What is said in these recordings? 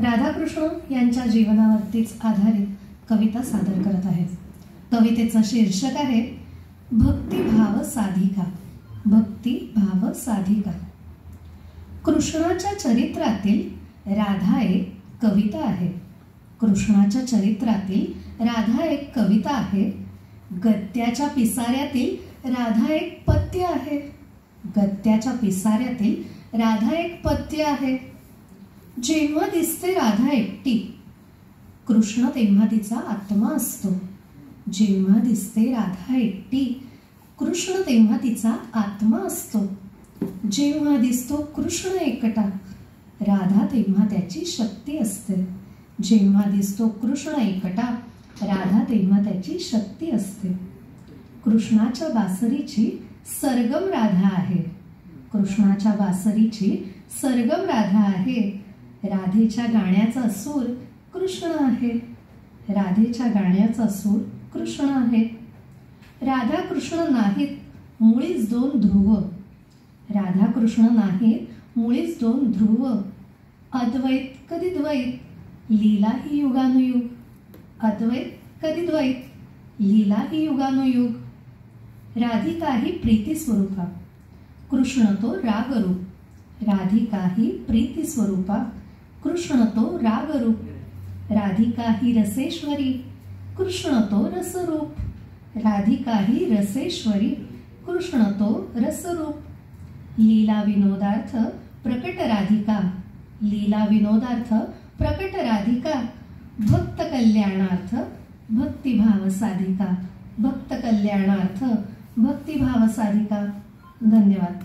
राधाकृष्ण यांच्या जीवनावरतीच आधारित कविता सादर करत आहे। कवितेचं शीर्षक आहे भक्तिभाव साधिका। भक्तिभाव साधिका। कृष्णाच्या चरित्रातील राधा एक कविता आहे। कृष्णाच्या चरित्रातील राधा एक कविता आहे। गद्याच्या पिसाऱ्यातील राधा एक पद्य आहे। गद्याच्या पिसाऱ्यातील राधा एक पद्य आहे। जेव्हा दिसते राधा एकटी, कृष्ण तेव्हा तिचा आत्मा असतो। जेव्हा दिसते राधा एकटी, कृष्ण तेव्हा तिचा आत्मा असतो। जेव्हा दिसतो कृष्ण एकटा, राधा तेव्हा त्याची शक्ती असते। जेव्हा दिसतो कृष्ण एकटा, राधा तेव्हा त्याची शक्ती असते। कृष्णाच्या बासरीची सरगम राधा आहे। कृष्णाच्या बासरीची सरगम राधा आहे। राधेच्या गाण्याचा सूर कृष्ण आहे। राधेच्या गाण्याचा सूर कृष्ण आहे। राधा कृष्ण नाहीत मुळीच दोन ध्रुव। राधा कृष्ण नाहीत मुळीच दोन ध्रुव। अद्वैत कधी द्वैत, लीला ही युगानुयुग। अद्वैत कधी द्वैत, लीला ही युगानुयुग। राधिका ही प्रीती स्वरूपा, कृष्ण तो रागरूप। राधिका ही प्रीती स्वरूपा, कृष्ण तो रागरूप। राधिका ही रसेश्वरी, कृष्ण तो रसरूप। राधिका ही रसेश्वरी, कृष्ण तो रसरूप। लीला विनोदार्थ प्रकट राधिका। लीला विनोदार्थ प्रकट राधिका। भक्त कल्याणार्थ भक्तिभाव साधिका। भक्त कल्याणार्थ भक्तिभाव साधिका। धन्यवाद।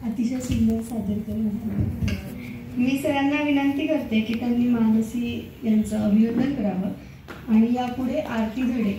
अतिशय सुंदर सादरीकरण आहे। मी सगळ्यांना विनंती करते की त्यांनी मानसी यांचं अभिवादन करावं आणि यापुढे आरती धडे